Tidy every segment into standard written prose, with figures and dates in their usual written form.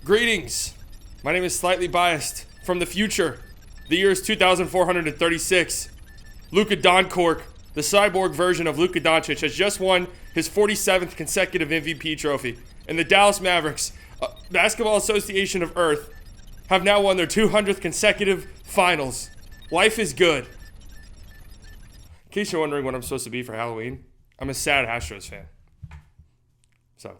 Greetings. My name is Slightly Biased from the future. The year is 2436. Luka Doncic, the cyborg version of Luka Doncic, has just won his 47th consecutive MVP trophy. And the Dallas Mavericks, Basketball Association of Earth, have now won their 200th consecutive finals. Life is good. In case you're wondering what I'm supposed to be for Halloween, I'm a sad Astros fan. So,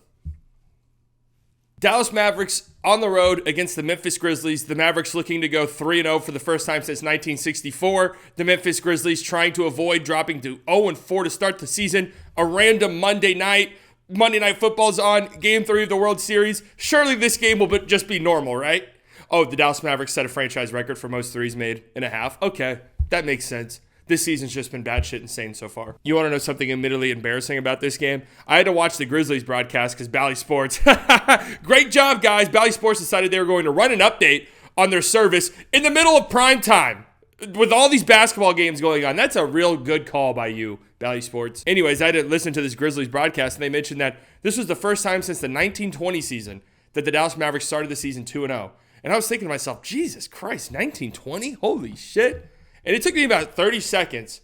Dallas Mavericks on the road against the Memphis Grizzlies. The Mavericks looking to go 3-0 for the first time since 1964. The Memphis Grizzlies trying to avoid dropping to 0-4 to start the season. A random Monday night football's on, game 3 of the World Series. Surely this game will just be normal, right? Oh, the Dallas Mavericks set a franchise record for most threes made in a half. Okay, that makes sense. This season's just been batshit insane so far. You want to know something admittedly embarrassing about this game? I had to watch the Grizzlies broadcast because Bally Sports, great job, guys. Bally Sports decided they were going to run an update on their service in the middle of prime time with all these basketball games going on. That's a real good call by you, Bally Sports. Anyways, I had to listen to this Grizzlies broadcast, and they mentioned that this was the first time since the 1920 season that the Dallas Mavericks started the season 2-0. And I was thinking to myself, Jesus Christ, 1920? Holy shit. And it took me about 30 seconds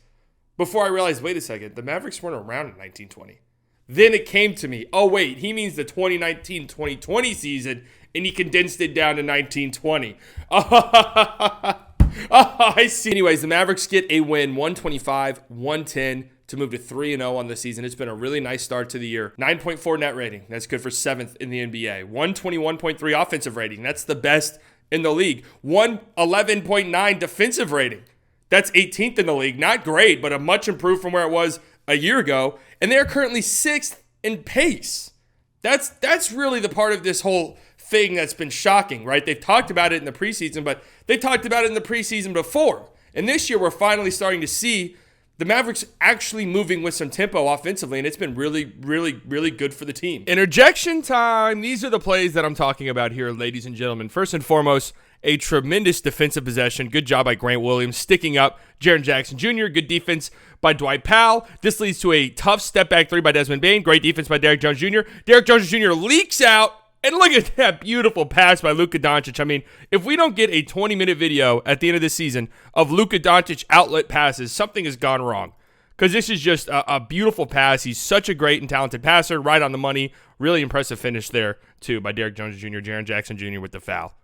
before I realized, wait a second, the Mavericks weren't around in 1920. Then it came to me, oh wait, he means the 2019-2020 season, and he condensed it down to 1920. I see. Anyways, the Mavericks get a win, 125-110 to move to 3-0 on the season. It's been a really nice start to the year. 9.4 net rating. That's good for 7th in the NBA. 121.3 offensive rating. That's the best in the league. 111.9 defensive rating. That's 18th in the league. Not great, but a much improved from where it was a year ago. And they're currently 6th in pace. That's really the part of this whole thing that's been shocking, right? They've talked about it in the preseason, but they talked about it in the preseason before. And this year, we're finally starting to see the Mavericks actually moving with some tempo offensively, and it's been really, really, really good for the team. Interjection time. These are the plays that I'm talking about here, ladies and gentlemen. First and foremost, a tremendous defensive possession. Good job by Grant Williams sticking up Jaren Jackson Jr. Good defense by Dwight Pal. This leads to a tough step-back three by Desmond Bane. Great defense by Derrick Jones Jr. Derrick Jones Jr. leaks out. And look at that beautiful pass by Luka Doncic. I mean, if we don't get a 20-minute video at the end of the season of Luka Doncic outlet passes, something has gone wrong. Because this is just a beautiful pass. He's such a great and talented passer, right on the money. Really impressive finish there, too, by Derrick Jones Jr., Jaren Jackson Jr. with the foul.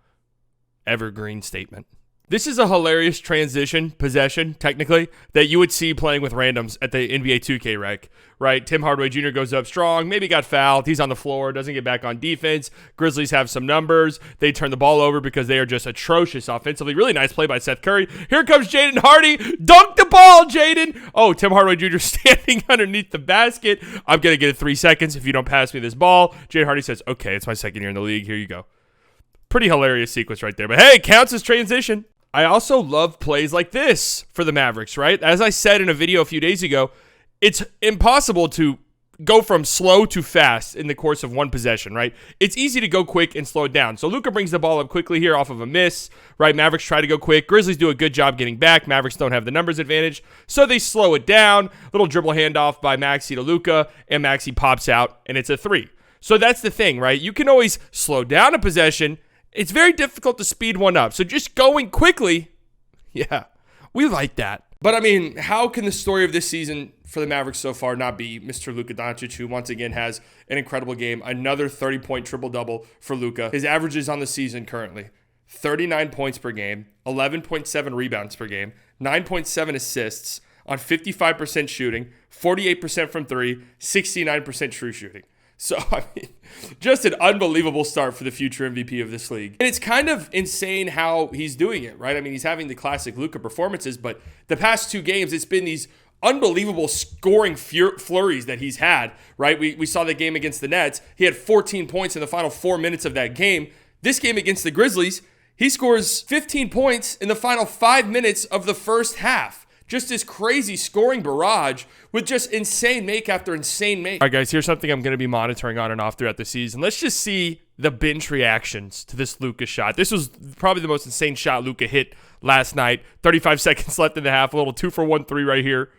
Evergreen statement. This is a hilarious transition possession, technically, that you would see playing with randoms at the NBA 2K rec, right? Tim Hardway Jr. goes up strong, maybe got fouled. He's on the floor, doesn't get back on defense. Grizzlies have some numbers. They turn the ball over because they are just atrocious offensively. Really nice play by Seth Curry. Here comes Jaden Hardy. Dunk the ball, Jaden. Oh, Tim Hardway Jr. standing underneath the basket. I'm going to get it 3 seconds if you don't pass me this ball. Jaden Hardy says, okay, it's my second year in the league. Here you go. Pretty hilarious sequence right there. But hey, counts as transition. I also love plays like this for the Mavericks, right? As I said in a video a few days ago, it's impossible to go from slow to fast in the course of one possession, right? It's easy to go quick and slow it down. So Luka brings the ball up quickly here off of a miss, right? Mavericks try to go quick. Grizzlies do a good job getting back. Mavericks don't have the numbers advantage, so they slow it down. Little dribble handoff by Maxey to Luka, and Maxey pops out, and it's a 3. So that's the thing, right? You can always slow down a possession. It's very difficult to speed one up. So just going quickly, yeah, we like that. But I mean, how can the story of this season for the Mavericks so far not be Mr. Luka Doncic, who once again has an incredible game? Another 30-point triple-double for Luka. His averages on the season currently, 39 points per game, 11.7 rebounds per game, 9.7 assists on 55% shooting, 48% from 3, 69% true shooting. So, I mean, just an unbelievable start for the future MVP of this league. And it's kind of insane how he's doing it, right? I mean, he's having the classic Luka performances, but the past 2 games, it's been these unbelievable scoring flurries that he's had, right? We saw the game against the Nets. He had 14 points in the final 4 minutes of that game. This game against the Grizzlies, he scores 15 points in the final 5 minutes of the first half. Just this crazy scoring barrage with just insane make after insane make. All right, guys, here's something I'm going to be monitoring on and off throughout the season. Let's just see the bench reactions to this Luka shot. This was probably the most insane shot Luka hit last night. 35 seconds left in the half. A little 2-for-1 3 right here.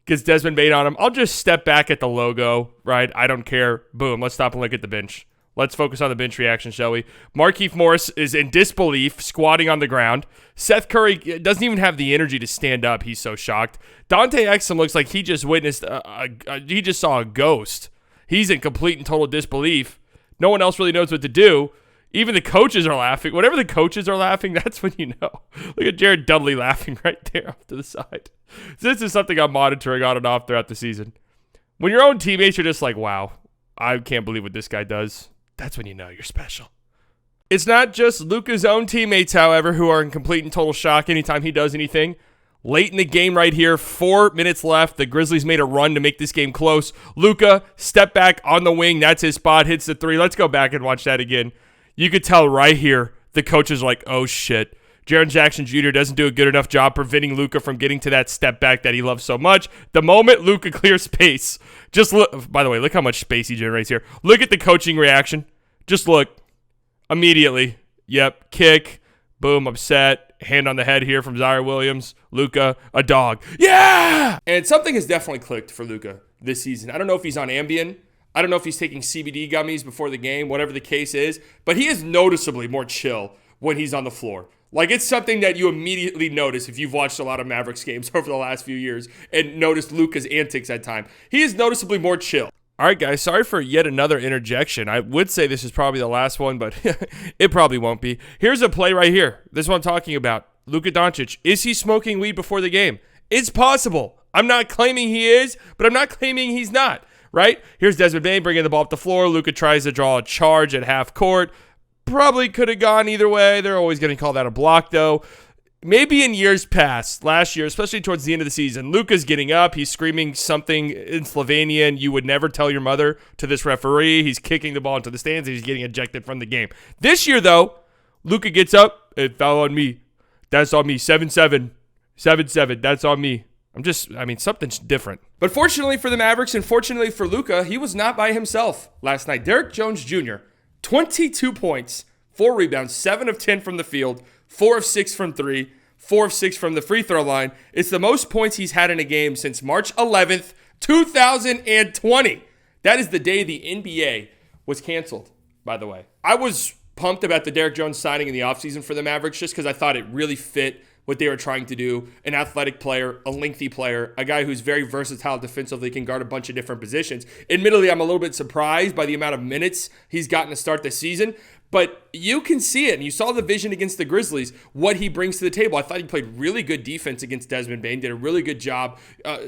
Gets Desmond Bane on him. I'll just step back at the logo, right? I don't care. Boom. Let's stop and look at the bench. Let's focus on the bench reaction, shall we? Markieff Morris is in disbelief, squatting on the ground. Seth Curry doesn't even have the energy to stand up. He's so shocked. Dante Exum looks like he just witnessed, he just saw a ghost. He's in complete and total disbelief. No one else really knows what to do. Even the coaches are laughing. Whenever the coaches are laughing, that's when you know. Look at Jared Dudley laughing right there off to the side. So this is something I'm monitoring on and off throughout the season. When your own teammates are just like, wow, I can't believe what this guy does. That's when you know you're special. It's not just Luka's own teammates, however, who are in complete and total shock anytime he does anything. Late in the game right here, 4 minutes left. The Grizzlies made a run to make this game close. Luka, step back on the wing. That's his spot. Hits the three. Let's go back and watch that again. You could tell right here, the coach is like, oh shit. Jaren Jackson Jr. doesn't do a good enough job preventing Luka from getting to that step back that he loves so much. The moment Luka clears space, just look, by the way, look how much space he generates here. Look at the coaching reaction. Just look. Immediately. Yep. Kick. Boom. Upset. Hand on the head here from Zaire Williams. Luka, a dog. Yeah! And something has definitely clicked for Luka this season. I don't know if he's on Ambien. I don't know if he's taking CBD gummies before the game, whatever the case is. But he is noticeably more chill when he's on the floor. Like, it's something that you immediately notice if you've watched a lot of Mavericks games over the last few years and noticed Luka's antics at time. He is noticeably more chill. All right, guys, sorry for yet another interjection. I would say this is probably the last one, but it probably won't be. Here's a play right here. This is what I'm talking about. Luka Doncic. Is he smoking weed before the game? It's possible. I'm not claiming he is, but I'm not claiming he's not, right? Here's Desmond Bane bringing the ball up the floor. Luka tries to draw a charge at half court. Probably could have gone either way. They're always going to call that a block, though. Maybe in years past, last year, especially towards the end of the season, Luka's getting up. He's screaming something in Slovenian. You would never tell your mother to this referee. He's kicking the ball into the stands. And he's getting ejected from the game. This year, though, Luka gets up. It fell on me. That's on me. 7-7. 7-7. That's on me. Something's different. But fortunately for the Mavericks and fortunately for Luka, he was not by himself last night. Derrick Jones Jr., 22 points, 4 rebounds, 7 of 10 from the field, 4 of 6 from 3, 4 of 6 from the free throw line. It's the most points he's had in a game since March 11th, 2020. That is the day the NBA was canceled, by the way. I was pumped about the Derrick Jones signing in the offseason for the Mavericks just because I thought it really fit what they were trying to do. An athletic player, a lengthy player, a guy who's very versatile defensively, can guard a bunch of different positions. Admittedly, I'm a little bit surprised by the amount of minutes he's gotten to start the season, but you can see it, and you saw the vision against the Grizzlies, what he brings to the table. I thought he played really good defense against Desmond Bane, did a really good job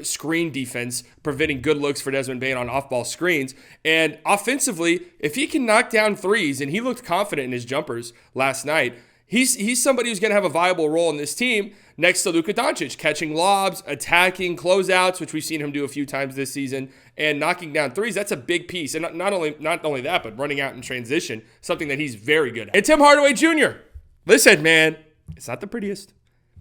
screen defense, preventing good looks for Desmond Bane on off-ball screens. And offensively, if he can knock down threes, and he looked confident in his jumpers last night, He's somebody who's going to have a viable role in this team next to Luka Doncic, catching lobs, attacking closeouts, which we've seen him do a few times this season, and knocking down threes. That's a big piece. And not only that, but running out in transition, something that he's very good at. And Tim Hardaway Jr. Listen, man, it's not the prettiest.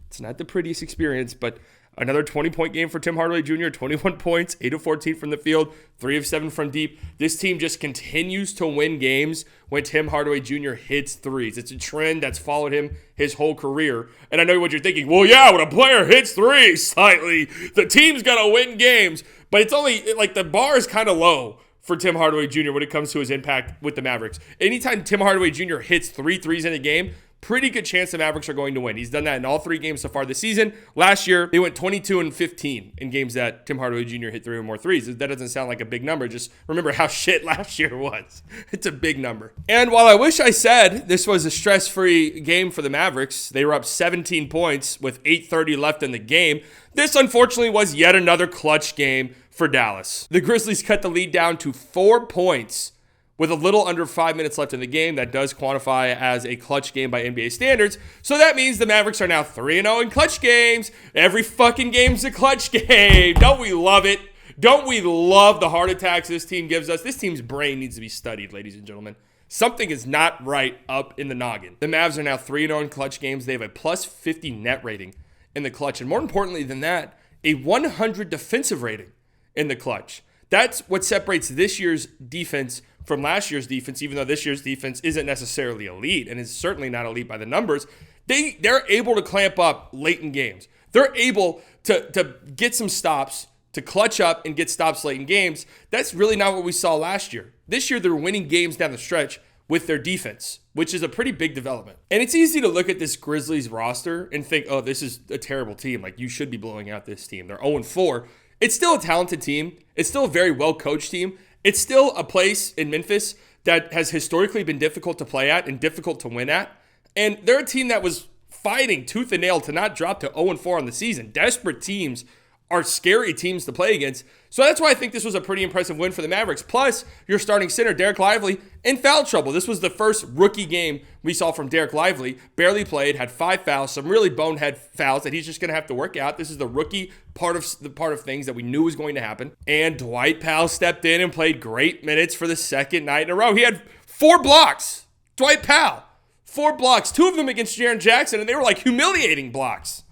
It's not the prettiest experience, but another 20-point game for Tim Hardaway Jr., 21 points, 8 of 14 from the field, 3 of 7 from deep. This team just continues to win games when Tim Hardaway Jr. hits threes. It's a trend that's followed him his whole career. And I know what you're thinking. Well, yeah, when a player hits threes slightly, the team's going to win games. But it's only, like, the bar is kind of low for Tim Hardaway Jr. when it comes to his impact with the Mavericks. Anytime Tim Hardaway Jr. hits 3 threes in a game, pretty good chance the Mavericks are going to win. He's done that in all 3 games so far this season. Last year, they went 22-15 in games that Tim Hardaway Jr. hit 3 or more threes. That doesn't sound like a big number. Just remember how shit last year was. It's a big number. And while I wish I said this was a stress-free game for the Mavericks, they were up 17 points with 8:30 left in the game. This, unfortunately, was yet another clutch game for Dallas. The Grizzlies cut the lead down to 4 points with a little under 5 minutes left in the game. That does quantify as a clutch game by NBA standards. So that means the Mavericks are now 3-0 in clutch games. Every fucking game's a clutch game. Don't we love it? Don't we love the heart attacks this team gives us? This team's brain needs to be studied, ladies and gentlemen. Something is not right up in the noggin. The Mavs are now 3-0 in clutch games. They have a plus 50 net rating in the clutch. And more importantly than that, a 100 defensive rating in the clutch. That's what separates this year's defense from last year's defense, even though this year's defense isn't necessarily elite and is certainly not elite by the numbers. They're able to clamp up late in games. They're able to get some stops, to clutch up and get stops late in games. That's really not what we saw last year. This year, they're winning games down the stretch with their defense, which is a pretty big development. And it's easy to look at this Grizzlies roster and think, oh, this is a terrible team. Like, you should be blowing out this team. They're 0-4. It's still a talented team. It's still a very well-coached team. It's still a place in Memphis that has historically been difficult to play at and difficult to win at. And they're a team that was fighting tooth and nail to not drop to 0-4 on the season. Desperate teams are scary teams to play against. So that's why I think this was a pretty impressive win for the Mavericks. Plus, your starting center, Derek Lively, in foul trouble. This was the first rookie game we saw from Derek Lively. Barely played, had 5 fouls, some really bonehead fouls that he's just going to have to work out. This is the rookie part of things that we knew was going to happen. And Dwight Pal stepped in and played great minutes for the second night in a row. He had 4 blocks. Dwight Pal, 4 blocks, 2 of them against Jaren Jackson, and they were like humiliating blocks.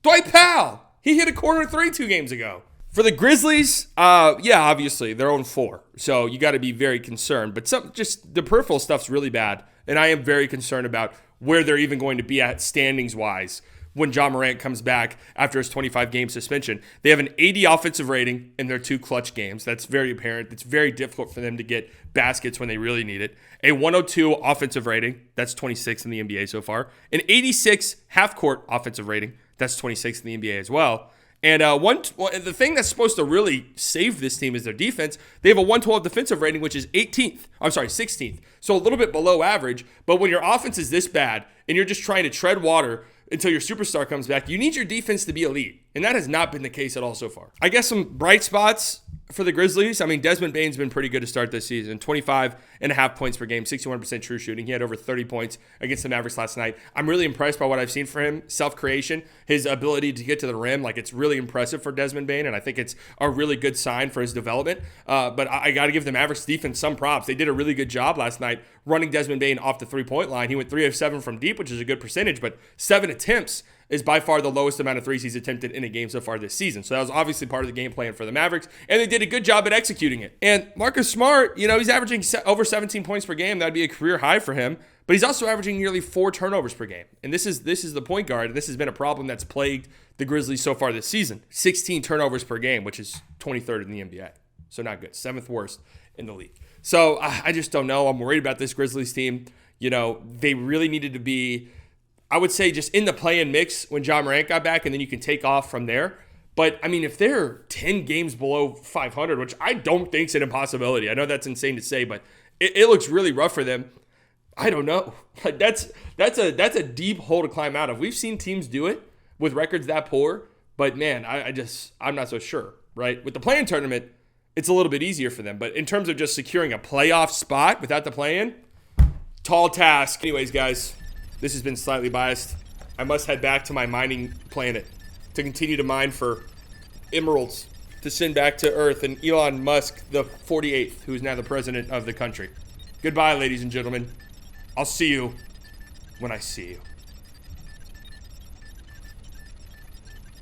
Dwight Pal, he hit a corner 3 2 games ago. For the Grizzlies, obviously, they're 0-4. So you got to be very concerned. But just the peripheral stuff's really bad. And I am very concerned about where they're even going to be at standings-wise when Ja Morant comes back after his 25-game suspension. They have an 80 offensive rating in their 2 clutch games. That's very apparent. It's very difficult for them to get baskets when they really need it. A 102 offensive rating. That's 26 in the NBA so far. An 86 half-court offensive rating. That's 26 in the NBA as well. And the thing that's supposed to really save this team is their defense. They have a 112 defensive rating, which is 16th. So a little bit below average. But when your offense is this bad and you're just trying to tread water until your superstar comes back, you need your defense to be elite. And that has not been the case at all so far. I guess some bright spots for the Grizzlies. I mean, Desmond Bane's been pretty good to start this season. 25.5 points per game, 61% true shooting. He had over 30 points against the Mavericks last night. I'm really impressed by what I've seen for him. Self-creation, his ability to get to the rim, like it's really impressive for Desmond Bane, and I think it's a really good sign for his development. But I got to give the Mavericks defense some props. They did a really good job last night running Desmond Bane off the three-point line. He went 3 of 7 from deep, which is a good percentage, but 7 attempts is by far the lowest amount of threes he's attempted in a game so far this season. So that was obviously part of the game plan for the Mavericks, and they did a good job at executing it. And Marcus Smart, he's averaging over 17 points per game. That'd be a career high for him, but he's also averaging nearly 4 turnovers per game. And this is the point guard, and this has been a problem that's plagued the Grizzlies so far this season. 16 turnovers per game, which is 23rd in the NBA. So not good. 7th worst in the league. So I just don't know. I'm worried about this Grizzlies team. They really needed to be, I would say, just in the play-in mix when Ja Morant got back, and then you can take off from there. But, I mean, if they're 10 games below 500, which I don't think is an impossibility. I know that's insane to say, but it looks really rough for them. I don't know. Like that's a deep hole to climb out of. We've seen teams do it with records that poor, but, man, I'm not so sure, right? With the play-in tournament, it's a little bit easier for them. But in terms of just securing a playoff spot without the play-in, tall task. Anyways, guys, this has been Slightly Biased. I must head back to my mining planet to continue to mine for emeralds to send back to Earth and Elon Musk, the 48th, who is now the president of the country. Goodbye, ladies and gentlemen. I'll see you when I see you.